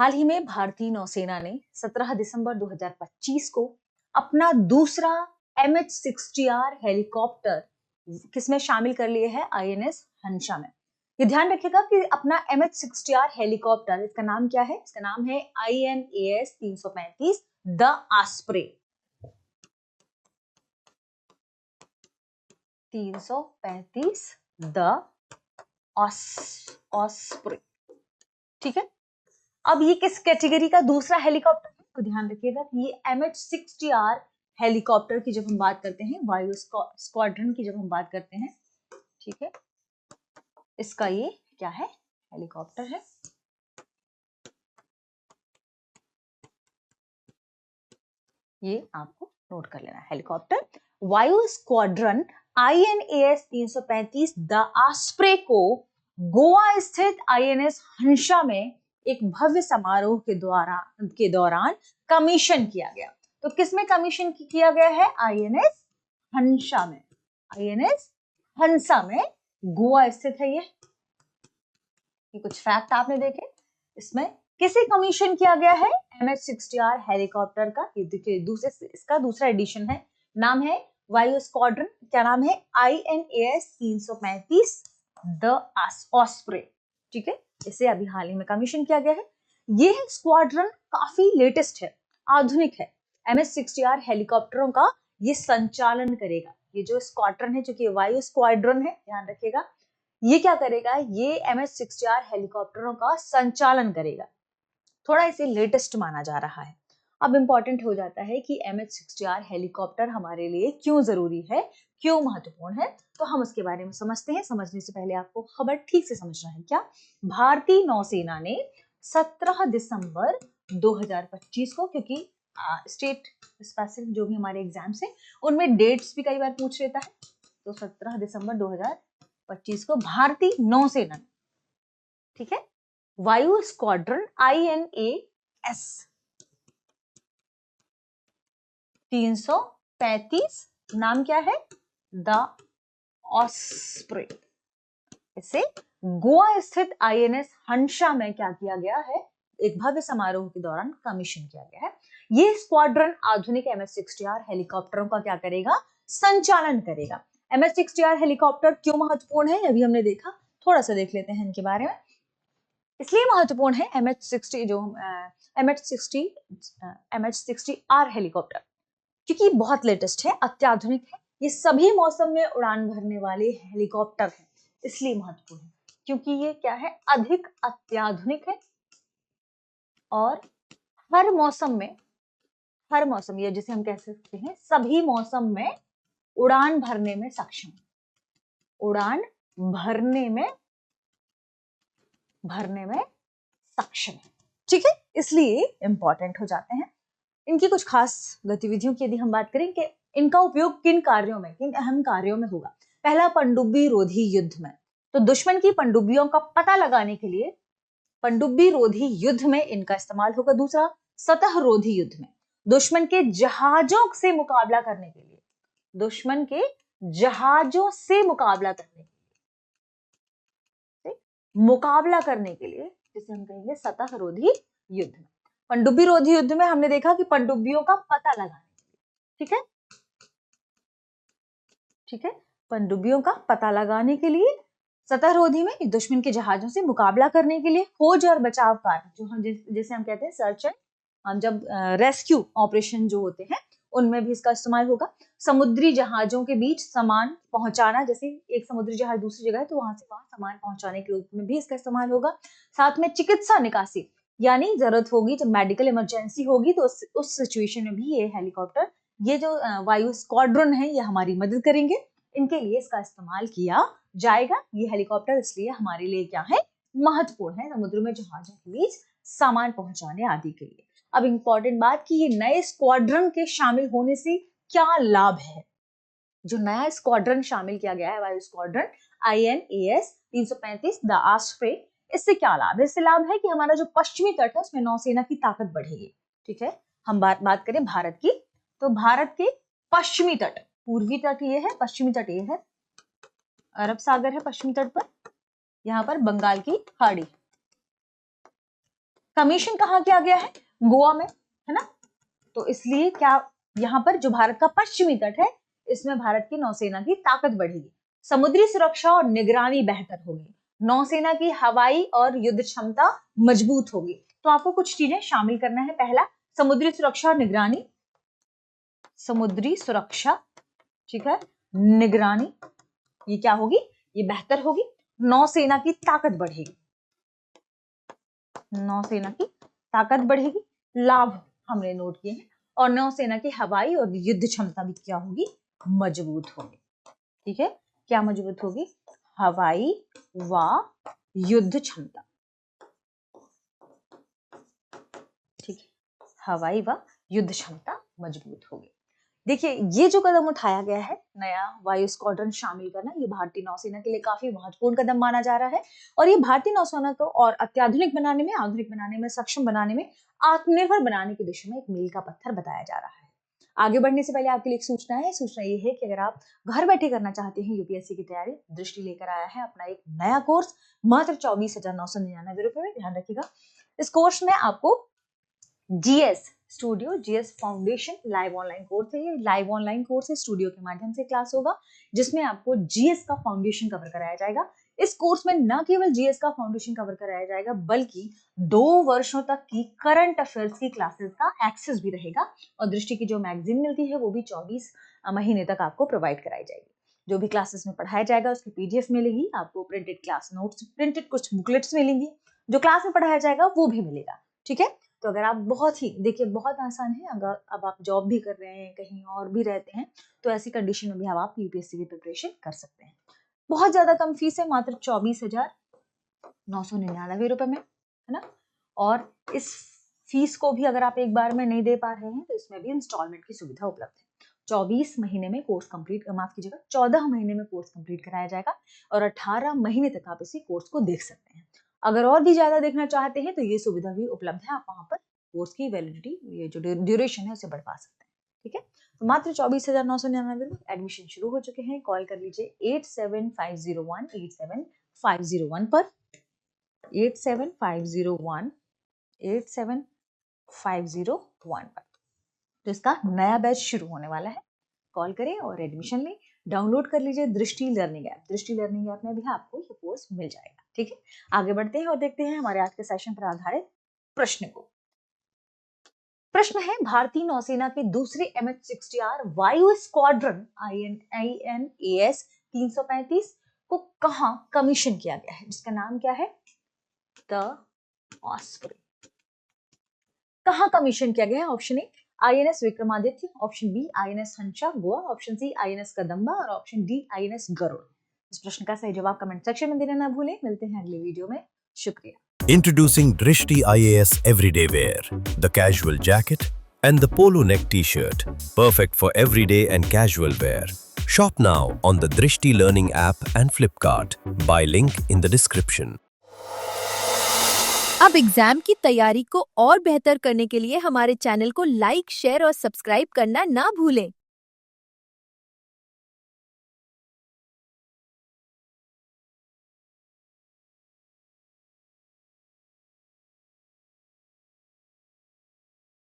हाल ही में भारतीय नौसेना ने 17 दिसंबर 2025 को अपना दूसरा MH-60R हेलीकॉप्टर किसमें शामिल कर लिए है, INS हंसा में। ये ध्यान रखिएगा कि अपना MH-60R हेलीकॉप्टर, इसका नाम क्या है? इसका नाम है INAS 335 the osprey. 335 the osprey, ठीक है। अब ये किस कैटेगरी का दूसरा हेलीकॉप्टर है? तो ध्यान रखिएगा कि ये MH-60R हेलीकॉप्टर की जब हम बात करते हैं, वायु स्क्वाड्रन की जब हम बात करते हैं, ठीक है, इसका ये क्या है, हेलीकॉप्टर है। ये आपको नोट कर लेना, हेलीकॉप्टर वायु स्क्वाड्रन INAS 335 द ऑस्प्रे को गोवा स्थित INS हंसा में एक भव्य समारोह के दौरान कमीशन किया गया। तो किसमें कमीशन किया गया है? INS हंसा में। INS हंसा में गोवा स्थित है। ये कुछ फैक्ट आपने देखे। इसमें किसे कमीशन किया गया है? MH-60R हेलीकॉप्टर का। ये देखिए इसका दूसरा एडिशन है, नाम है वायु स्क्वाड्रन, क्या नाम है? INAS 335 द ऑस्प्रे, ठीक है। इसे अभी हाल ही में कमीशन किया गया है। ये स्क्वाड्रन काफी लेटेस्ट है, आधुनिक है। MH-60R हेलीकॉप्टरों का ये संचालन करेगा। ये जो स्क्वाड्रन है, जो कि वायु स्क्वाड्रन है, ध्यान रखिएगा, ये क्या करेगा? ये MH-60R हेलीकॉप्टरों का संचालन करेगा। थोड़ा इसे लेटेस्ट माना जा रहा है। अब इंपॉर्टेंट हो जाता है कि MH-60R हेलीकॉप्टर हमारे लिए क्यों जरूरी है, क्यों महत्वपूर्ण है, तो हम उसके बारे में समझते हैं। समझने से पहले आपको खबर ठीक से समझना है। क्या भारतीय नौसेना ने 17 दिसंबर 2025 को, क्योंकि स्टेट स्पेसिफिक जो भी हमारे एग्जाम्स हैं उनमें डेट्स भी कई बार पूछ लेता है, तो 17 दिसंबर 2025 को भारतीय नौसेना, ठीक है, वायु स्क्वाड्रन INAS 335, नाम क्या है? द ऑस्प्रे, इसे गोवा स्थित INS हंसा में क्या किया गया है? एक भव्य समारोह के दौरान कमीशन किया गया है। ये स्क्वाड्रन आधुनिक MH-60R हेलीकॉप्टरों का क्या करेगा? संचालन करेगा। MH-60R हेलीकॉप्टर क्यों महत्वपूर्ण है, अभी हमने देखा, थोड़ा सा देख लेते हैं इनके बारे में। इसलिए महत्वपूर्ण है MH-60 जो MH-60R हेलीकॉप्टर, क्योंकि बहुत लेटेस्ट है, अत्याधुनिक है। ये सभी मौसम में उड़ान भरने वाले हेलीकॉप्टर हैं, इसलिए महत्वपूर्ण है, क्योंकि ये क्या है? अधिक अत्याधुनिक है और हर मौसम, ये जिसे हम कह सकते हैं सभी मौसम में उड़ान भरने में सक्षम, उड़ान भरने में सक्षम है, ठीक है। इसलिए इंपॉर्टेंट हो जाते हैं। इनकी कुछ खास गतिविधियों की यदि हम बात करें कि इनका उपयोग किन कार्यों में, किन अहम कार्यों में होगा। पहला, पनडुब्बी रोधी युद्ध में, तो दुश्मन की पनडुब्बियों का पता लगाने के लिए पनडुब्बी रोधी युद्ध में इनका इस्तेमाल होगा। दूसरा, सतह रोधी युद्ध में, दुश्मन के जहाजों से मुकाबला करने के लिए, दुश्मन के जहाजों से मुकाबला करने के लिए जिसे हम कहेंगे सतह रोधी युद्ध में। पनडुब्बी रोधी युद्ध में हमने देखा कि पनडुब्बियों का पता लगाने के लिए, ठीक है, पनडुब्बियों का पता लगाने के लिए, सतह रोधी में दुश्मन के जहाजों से मुकाबला करने के लिए, खोज और बचाव कार्य जो हम जैसे हम कहते हैं सर्च एंड, हम जब रेस्क्यू ऑपरेशन जो होते हैं उनमें भी इसका इस्तेमाल होगा। समुद्री जहाजों के बीच सामान पहुंचाना, जैसे एक समुद्री जहाज दूसरी जगह है तो वहां से वहां सामान पहुंचाने के रूप में भी इसका इस्तेमाल होगा। साथ में चिकित्सा निकासी, यानी जरूरत होगी, जब मेडिकल इमरजेंसी होगी तो उस सिचुएशन में भी ये हेलीकॉप्टर, ये जो वायु स्क्वाड्रन है, ये हमारी मदद करेंगे। इनके लिए इसका इस्तेमाल किया जाएगा। ये हेलीकॉप्टर इसलिए हमारे लिए क्या है? महत्वपूर्ण है, समुद्र में जहाजों के बीच सामान पहुंचाने आदि के लिए। अब इंपॉर्टेंट बात कि ये नए स्क्वाड्रन के शामिल होने से क्या लाभ है। जो नया स्क्वाड्रन शामिल किया गया है, वायु स्क्वाड्रन INAS 335 द ऑस्प्रे, इससे क्या लाभ है? इससे लाभ है कि हमारा जो पश्चिमी तट है उसमें नौसेना की ताकत बढ़ेगी, ठीक है। हम बात करें भारत की, तो भारत के पश्चिमी तट, पूर्वी तट ये है, पश्चिमी तट ये है, अरब सागर है पश्चिमी तट पर, यहाँ पर बंगाल की खाड़ी, कमीशन कहाँ किया गया है? गोवा में, है ना। तो इसलिए क्या यहाँ पर जो भारत का पश्चिमी तट है इसमें भारत की नौसेना की ताकत बढ़ेगी, समुद्री सुरक्षा और निगरानी बेहतर होगी, नौसेना की हवाई और युद्ध क्षमता मजबूत होगी। तो आपको कुछ चीजें शामिल करना है। पहला, समुद्री सुरक्षा और निगरानी, समुद्री सुरक्षा, ठीक है, निगरानी, ये क्या होगी? ये बेहतर होगी। नौसेना की ताकत बढ़ेगी, नौसेना की ताकत बढ़ेगी, लाभ हमने नोट किए हैं। और नौसेना की हवाई और युद्ध क्षमता भी क्या होगी? मजबूत होगी। ठीक है, क्या मजबूत होगी? हवाई व युद्ध क्षमता, ठीक है, हवाई व युद्ध क्षमता मजबूत होगी। देखिए, ये जो कदम उठाया गया है, नया वायु स्क्वाड्रन शामिल करना, ये भारतीय नौसेना के लिए काफी महत्वपूर्ण कदम माना जा रहा है और ये भारतीय नौसेना को और अत्याधुनिक बनाने में, आधुनिक बनाने में, सक्षम बनाने में, आत्मनिर्भर बनाने की दिशा में एक मील का पत्थर बताया जा रहा है। आगे बढ़ने से पहले आपके लिए एक सूचना है। सूचना ये है कि अगर आप घर बैठे करना चाहते हैं यूपीएससी की तैयारी, दृष्टि लेकर आया है अपना एक नया कोर्स मात्र 24,999 रुपए में। ध्यान रखिएगा, इस कोर्स में आपको GS studio, GS foundation live online course है। ये लाइव ऑनलाइन कोर्स है, स्टूडियो के माध्यम से क्लास होगा जिसमें आपको जीएस का फाउंडेशन कवर कराया जाएगा। इस कोर्स में न केवल जीएस का फाउंडेशन कवर कराया जाएगा बल्कि 2 वर्षों तक की करंट अफेयर्स की क्लासेस का एक्सेस भी रहेगा और दृष्टि की जो मैगजीन मिलती है वो भी 24 महीने तक आपको प्रोवाइड कराई जाएगी। जो भी क्लासेस में पढ़ाया जाएगा उसकी पीडीएफ मिलेगी आपको, प्रिंटेड क्लास नोट्स, प्रिंटेड कुछ बुकलेट्स मिलेंगी, जो क्लास में पढ़ाया जाएगा वो भी मिलेगा। ठीक है, तो अगर आप बहुत ही, देखिए बहुत आसान है, अगर अब आप जॉब भी कर रहे हैं, कहीं और भी रहते हैं, तो ऐसी कंडीशन में भी आप यूपीएससी की प्रिपरेशन कर सकते हैं। बहुत ज्यादा कम फीस है, मात्र 24,999 रुपए में, है ना। और इस फीस को भी अगर आप एक बार में नहीं दे पा रहे हैं तो इसमें भी इंस्टॉलमेंट की सुविधा उपलब्ध है। 24 महीने में कोर्स कंप्लीट, माफ कीजिएगा 14 महीने में कोर्स कंप्लीट कराया जाएगा और 18 महीने तक आप इसी कोर्स को देख सकते हैं। अगर और भी ज्यादा देखना चाहते हैं तो ये सुविधा भी उपलब्ध है, आप वहां पर कोर्स की वैलिडिटी, ये जो ड्यूरेशन है उसे बढ़वा सकते हैं। ठीक है, तो मात्र 24,999 में एडमिशन शुरू हो चुके हैं। कॉल कर लीजिए 8750187501 पर, 8750187501 पर। तो इसका नया बैच शुरू होने वाला है। कॉल करें और एडमिशन लें। डाउनलोड कर लीजिए दृष्टि लर्निंग ऐप। दृष्टि लर्निंग ऐप में भी आपको ये कोर्स मिल जाएगा। ठीक है, आगे बढ़ते हैं और देखते हैं हमारे आज के सेशन पर आधारित प्रश्न को। प्रश्न है, भारतीय नौसेना के दूसरे MH-60R वायु स्क्वाड्रन INAS 335 को कहां कमीशन किया गया है, जिसका नाम क्या है? The osprey. कहां कमीशन किया गया है? Option A INS Vikramaditya, option B INS Hansa Goa, option C INS Kadamba और ऑप्शन डी INS गरुड़। इस प्रश्न का सही जवाब कमेंट सेक्शन में देना ना भूलें। मिलते हैं अगले वीडियो में, शुक्रिया। Introducing Drishti IAS Everyday Wear, the casual jacket and the polo neck t-shirt, perfect for everyday and casual wear. Shop now on the Drishti Learning app and Flipkart. Buy link in the description. अब exam की तैयारी को और बेहतर करने के लिए हमारे चैनल को लाइक, शेयर और सब्सक्राइब करना ना भूलें।